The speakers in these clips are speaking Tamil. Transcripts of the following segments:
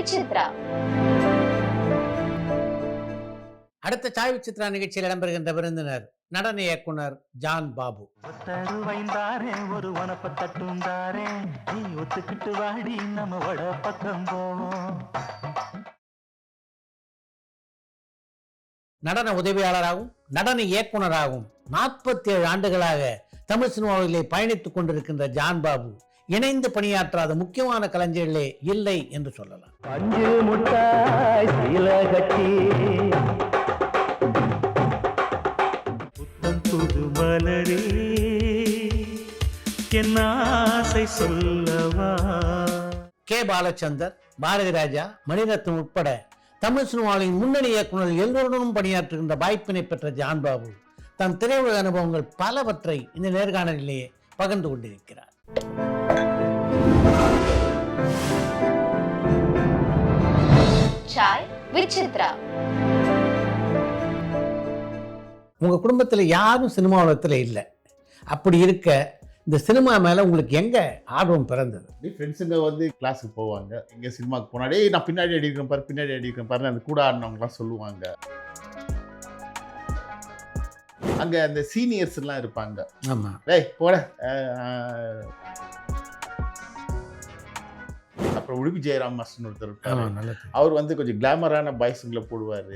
விசித்ரா. அடுத்த சாய் விசித்ரா நிகழ்ச்சியில் இடம்பெறுகின்ற விருந்தினர் நடன இயக்குனர் ஜான் பாபு. ஒரு வனப்ப தட்டுந்தாரே நீ ஒத்துக்கிட்டு வாடி நம்ம வட பக்கம் போவோம். நடன உதவியாளராகவும் நடன இயக்குனராகவும் 47 ஆண்டுகளாக தமிழ் சினிமாவிலே பயணித்துக் கொண்டிருக்கின்ற ஜான் பாபு இணைந்து பணியாற்றாத முக்கியமான கலைஞர்களே இல்லை என்று சொல்லலாம். பஞ்சு முட்டாய் சீல கட்டி புத்தம் புது மலரே என் ஆசை சொல்லவா. கே பாலச்சந்தர், பாரதி ராஜா, மணிரத்னம் உட்பட தமிழ் சினிமாவின் முன்னணி இயக்குநர் எல்லோருடனும் பணியாற்றுகின்ற வாய்ப்பினை பெற்ற ஜான் பாபு தன் திரையுலக அனுபவங்கள் பலவற்றை இந்த நேர்காணலிலேயே பகிர்ந்து கொண்டிருக்கிறார். சாய் விசித்ரா. உங்க குடும்பத்தில் யாரும் சினிமா உலகத்தில் இல்லை. அப்படி இருக்க இந்த சினிமா மேல உங்களுக்கு எங்க ஆர்வம் பிறந்தது? ஃப்ரெண்ட்ஸுங்க வந்து கிளாஸுக்கு போவாங்க, எங்கே சினிமாவுக்கு போனாடே நான் பின்னாடி அடிக்கிறேன் பாரு, பின்னாடி அடிக்கிறேன் பாரு, அந்த கூட ஆடினவங்கலாம் சொல்லுவாங்க. அங்கே அந்த சீனியர்ஸ்லாம் இருப்பாங்க. ஆமா, டேய் போட. அப்புறம் உடுப்பி ஜெயராம் மாஸ்டர்னு ஒருத்தர் இருப்பாரு. அவர் வந்து கொஞ்சம் கிளாமரான பாய்ஸுங்களை போடுவார்.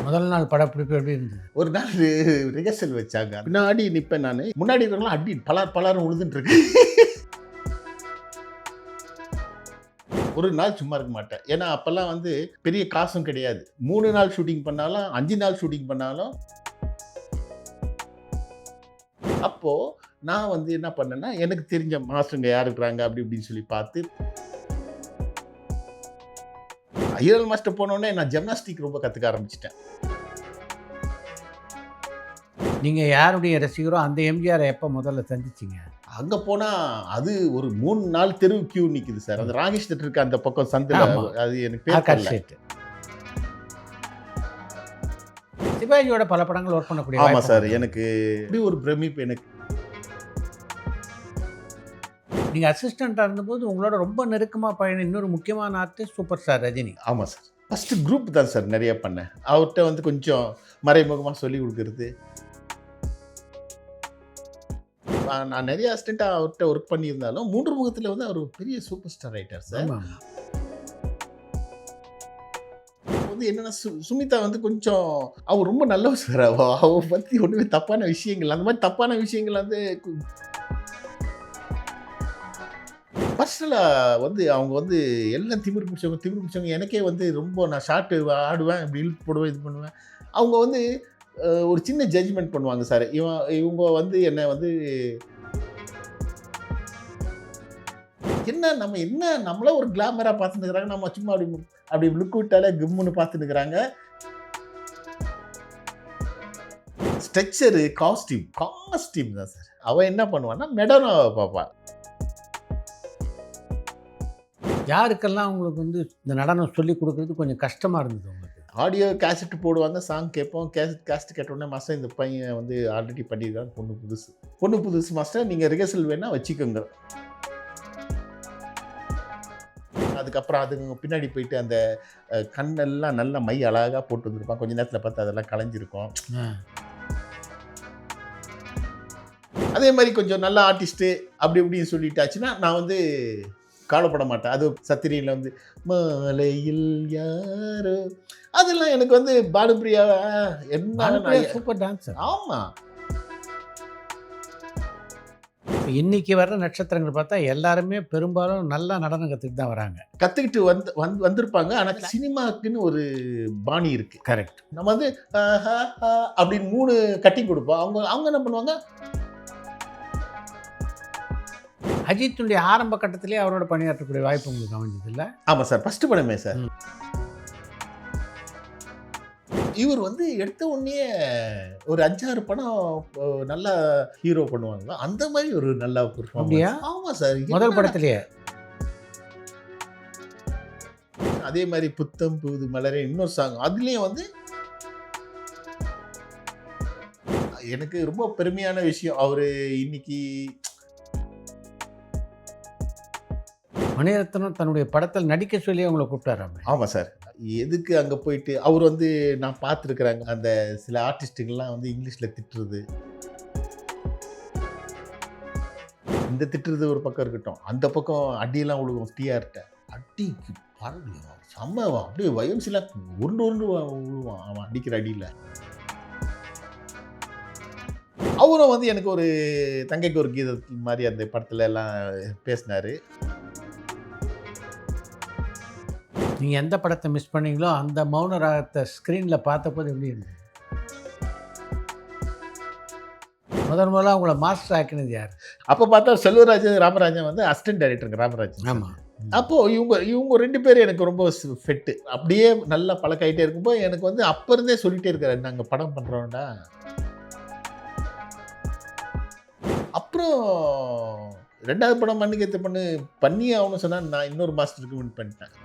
முதல் நாள் படப்பிடிப்பு எப்படி இருந்தது? ஒரு நாள் ரிஹர்சல் வச்சாங்க, பின்னாடி நிற்பேன் நான், முன்னாடி இருக்கிறவங்களாம் அடி பலரும் உழுதுட்டு இருக்கு. ஒரு நாள் சும்மா இருக்க மாட்டேன், ஏன்னா அப்போல்லாம் வந்து பெரிய காசும் கிடையாது. 3 நாள் ஷூட்டிங் பண்ணாலும் 5 நாள் ஷூட்டிங் பண்ணாலும். அப்போது நான் வந்து என்ன பண்ணேன்னா, எனக்கு தெரிஞ்ச மாஸ்டருங்க யார் இருக்கிறாங்க அப்படி இப்படின்னு சொல்லி பார்த்து, ஐயர் மாஸ்டர் போனோடனே நான் ஜிம்னாஸ்டிக் ரொம்ப கற்றுக்க ஆரம்பிச்சிட்டேன். நீங்கள் யாருடைய ரசிகரோ அந்த எம்ஜிஆரை எப்போ முதல்ல சந்திச்சிங்க? அங்கே போனால் அது ஒரு 3 நாள் தெரு கியூ நிற்குது சார். அந்த ராகேஷ் தேட்டர் இருக்க அந்த பக்கம் சந்தில், அது எனக்கு பேர். சிவாஜியோட பல படங்கள் ஒர்க் பண்ணக்கூடிய. ஆமாம் சார், எனக்கு இப்படி ஒரு பிரமிப்பு. எனக்கு நீங்கள் அசிஸ்டண்ட்டாக இருந்தபோது உங்களோட ரொம்ப நெருக்கமாக பயணம் இன்னொரு முக்கியமான ஆர்டிஸ்ட் சூப்பர் ஸ்டார் ரஜினி. ஆமாம் சார், ஃபஸ்ட்டு குரூப் தான் சார் நிறைய பண்ணேன். அவர்கிட்ட வந்து கொஞ்சம் மறைமுகமாக சொல்லி கொடுக்குறது. நான் நிறைய அசிஸ்டண்ட்டாக அவர்கிட்ட ஒர்க் பண்ணியிருந்தாலும் 3 முகத்தில் வந்து அவர் பெரிய சூப்பர் ஸ்டார் ரைட்டர் சார். வந்து என்னென்னா சுமிதா வந்து கொஞ்சம் அவர் ரொம்ப நல்லவர் சார். அவர் பற்றி ஒன்றுமே தப்பான விஷயங்கள், அந்த மாதிரி தப்பான விஷயங்கள் வந்து பர்சனலாக வந்து அவங்க வந்து எல்லாம் திமிர் பிடிச்சவங்க. எனக்கே வந்து ரொம்ப நான் ஷார்ட்டு ஆடுவேன், இப்படி இழுத்து போடுவேன், இது பண்ணுவேன். அவங்க வந்து ஒரு சின்ன ஜட்ஜ்மெண்ட் பண்ணுவாங்க சார். இவங்க வந்து என்னை வந்து நம்மள ஒரு கிளாமராக பார்த்துன்னுக்குறாங்க, நம்ம சும்மா அப்படி லுக் விட்டாலே கிம்முன்னு பார்த்துன்னுக்குறாங்க. ஸ்ட்ரக்சரு, காஸ்டியூம் தான் சார். அவன் என்ன பண்ணுவான்னா மெடோனாவை பார்ப்பான். யாருக்கெல்லாம் உங்களுக்கு வந்து இந்த நடனம் சொல்லி கொடுக்குறது கொஞ்சம் கஷ்டமாக இருந்தது உங்களுக்கு? ஆடியோ கேசட்டு போடுவாங்க, சாங் கேட்போம். கேசட் கேட்டோடனே மாஸ்டர் இந்த பையன் வந்து ஆல்ரெடி பண்ணியிருக்காங்க, பொண்ணு புதுசு மாஸ்டர், நீங்கள் ரிஹர்சல் வேணால் வச்சுக்கோங்க. அதுக்கப்புறம் அதுங்க பின்னாடி போயிட்டு அந்த கண்ணெல்லாம் நல்லா மை அழகாக போட்டு வந்துருப்பான். கொஞ்சம் நேரத்தில் பார்த்து அதெல்லாம் கலைஞ்சிருக்கும். அதே மாதிரி கொஞ்சம் நல்ல ஆர்டிஸ்ட்டு அப்படி இப்படின்னு சொல்லிட்டாச்சுன்னா நான் வந்து காலப்பட மாட்டேன். அது சத்திரியில் வந்து மாலையில் யாரோ, அதெல்லாம் எனக்கு வந்து பானுப்பிரியா என்ன சூப்பர் டான்ஸர். ஆமாம், இன்னைக்கு வர்ற நட்சத்திரங்கள் பார்த்தா எல்லாருமே பெரும்பாலும் நல்லா நடனம் கற்றுக்கிட்டு தான் வராங்க. கற்றுக்கிட்டு வந்திருப்பாங்க. ஆனால் சினிமாவுக்குன்னு ஒரு பாணி இருக்குது. கரெக்ட். நம்ம வந்து அப்படின்னு 3 கட்டிங் கொடுப்போம். அவங்க என்ன பண்ணுவாங்க, அஜித்துடைய ஆரம்ப கட்டத்திலே அவரோட பணியாற்றக்கூடிய வாய்ப்பு உங்களுக்கு அமைஞ்சது இல்லை? ஆமாம் சார், ஃபஸ்ட்டு படமே சார். இவர் வந்து எடுத்த உடனே ஒரு 5-6 படம் நல்லா ஹீரோ பண்ணுவாங்க. அந்த மாதிரி ஒரு நல்ல பெர்ஃபார்மன்ஸ். ஆமாம் சார், முதல் படத்திலேயே. அதே மாதிரி புத்தம் புது மலரே இன்னொரு சாங், அதுலேயும் வந்து எனக்கு ரொம்ப பெருமையான விஷயம். அவர் இன்னைக்கு மணிரத்னம் தன்னுடைய படத்தில் நடிக்க சொல்லி அவங்கள கூப்பிட்டாராமே. ஆமாம் சார். எதுக்கு அங்கே போயிட்டு அவர் வந்து நான் பார்த்துருக்குறாங்க அந்த சில ஆர்டிஸ்ட்டுகள்லாம் வந்து இங்கிலீஷில் திட்டுறது, இந்த திட்டுறது ஒரு பக்கம் இருக்கட்டும், அந்த பக்கம் அடியெல்லாம் விழுகும் டிஆர்கிட்ட. அடிக்கு பாருங்க செம்ம அப்படியே வயம்சிலாம் உருண்டு உருண்டு விழுவான் அவன் அடிக்கிற அடியில். அவரும் வந்து எனக்கு ஒரு தங்கைக்கு ஒரு கீதம் மாதிரி அந்த படத்துல எல்லாம் பேசினாரு. நீங்கள் எந்த படத்தை மிஸ் பண்ணீங்களோ அந்த மௌன ராகத்தை ஸ்க்ரீனில் பார்த்தபோது எப்படி இருந்தது? முதல்ல அவங்கள மாஸ்டர் ஆக்கினது யார்? அப்போ பார்த்தா செல்வராஜன் ராமராஜன் வந்து அசிஸ்டன்ட் டைரக்டருங்க ராமராஜன். ஆமாம். அப்போது இவங்க 2 பேரும் எனக்கு ரொம்ப ஃபெட்டு. அப்படியே நல்லா பழக்காயிட்டே இருக்கும்போது எனக்கு வந்து அப்போ இருந்தே சொல்லிகிட்டே இருக்காரு, நாங்கள் படம் பண்ணுறோம்டா. அப்புறம் 2வது படம் மண்ணுக்கு ஏற்ற பொண்ணு பண்ணியே ஆகணும்னு சொன்னால் நான் இன்னொரு மாஸ்டருக்கு வின் பண்ணிட்டேன்.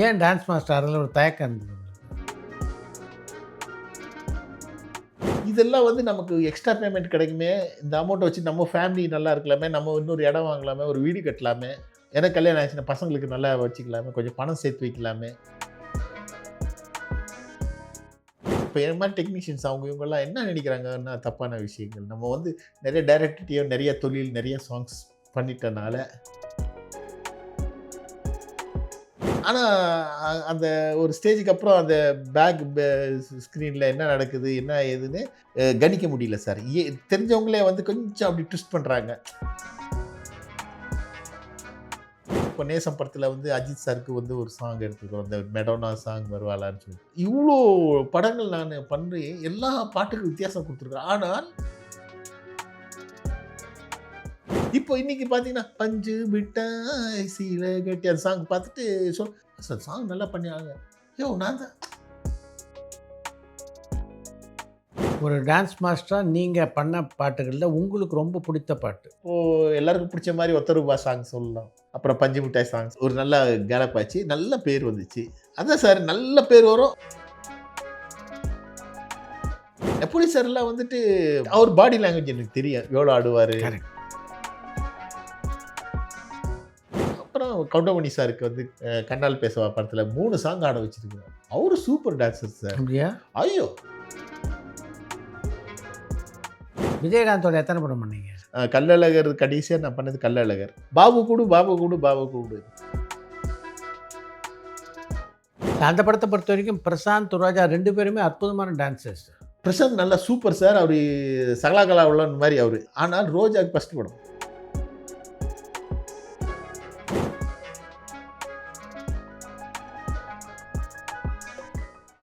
ஏன் டான்ஸ் மாஸ்டர் அதில் ஒரு தயக்கம் இருந்தது? இதெல்லாம் வந்து நமக்கு எக்ஸ்ட்ரா பேமெண்ட் கிடைக்குமே, இந்த அமௌண்ட்டை வச்சு நம்ம ஃபேமிலி நல்லா இருக்கலாமே, நம்ம இன்னொரு இடம் வாங்கலாமே, ஒரு வீடு கட்டலாமே, எனக்கு கல்யாணம் ஆச்சுன்னா பசங்களுக்கு நல்லா வச்சுக்கலாமே, கொஞ்சம் பணம் சேர்த்து வைக்கலாமே. இப்போ என் மாதிரி டெக்னீஷியன்ஸ் அவங்க இவங்கெல்லாம் என்ன நினைக்கிறாங்கன்னா தப்பான விஷயங்கள். நம்ம வந்து நிறைய டைரக்டர்கிட்டையோ நிறைய தொழில் நிறைய சாங்ஸ் பண்ணிட்டனால, ஆனால் அந்த ஒரு ஸ்டேஜுக்கு அப்புறம் அந்த பேக் ஸ்க்ரீனில் என்ன நடக்குது என்ன ஏதுன்னு கணிக்க முடியல சார். தெரிஞ்சவங்களே வந்து கொஞ்சம் அப்படி ட்விஸ்ட் பண்ணுறாங்க. இப்போ நேசம் படத்தில் வந்து அஜித் சாருக்கு வந்து ஒரு சாங் எடுத்துக்கிறோம், இந்த மெடோனா சாங் வருவாளான்னு சொல்லி. இவ்வளோ படங்கள் நான் பண்ணி எல்லா பாட்டுக்கும் வித்தியாசம் கொடுத்துருக்கேன். ஆனால் இப்போ இன்னைக்கு பார்த்தீங்கன்னா பஞ்சு மிட்டாய் சீலை கட்டி அந்த சாங் பார்த்துட்டு சார் சாங் நல்லா பண்ணியாங்க. நான் தான் ஒரு டான்ஸ் மாஸ்டராக நீங்கள் பண்ண பாட்டுகளில் உங்களுக்கு ரொம்ப பிடித்த பாட்டு? எல்லாருக்கும் பிடிச்ச மாதிரி ஒத்தரூபா சாங் சொல்லலாம். அப்புறம் பஞ்சு மிட்டாய் சாங்ஸ் ஒரு நல்ல கேலப் ஆச்சு, நல்ல பேர் வந்துச்சு. அதான் சார் நல்ல பேர் வரும். எப்படி சார்லாம் வந்துட்டு அவர் பாடி லாங்குவேஜ் எனக்கு தெரியும், எவ்வளோ ஆடுவார். அப்புறம் கவுண்டமணி சாருக்கு வந்து கண்ணால் பேசவா படத்தில் 3 சாங் ஆட வச்சிருக்காரு. அவரு சூப்பர் டான்சர் சார். அப்படியா? ஐயோ, விஜயகாந்தோட எத்தனை படம் பண்ணீங்க? கள்ளழகர் கடைசியாக நான் பண்ணது கள்ளழகர். பாபு கூடு பாபு கூடு பாபு கூடு. அந்த படத்தை பொறுத்த வரைக்கும் பிரசாந்த் துராஜா 2 பேருமே அற்புதமான டான்சர்ஸ். பிரசாந்த் நல்லா சூப்பர் சார். அவர் சகலாகலா உள்ள மாதிரி அவர். ஆனால் ரோஜாக்கு ஃபஸ்ட் படம்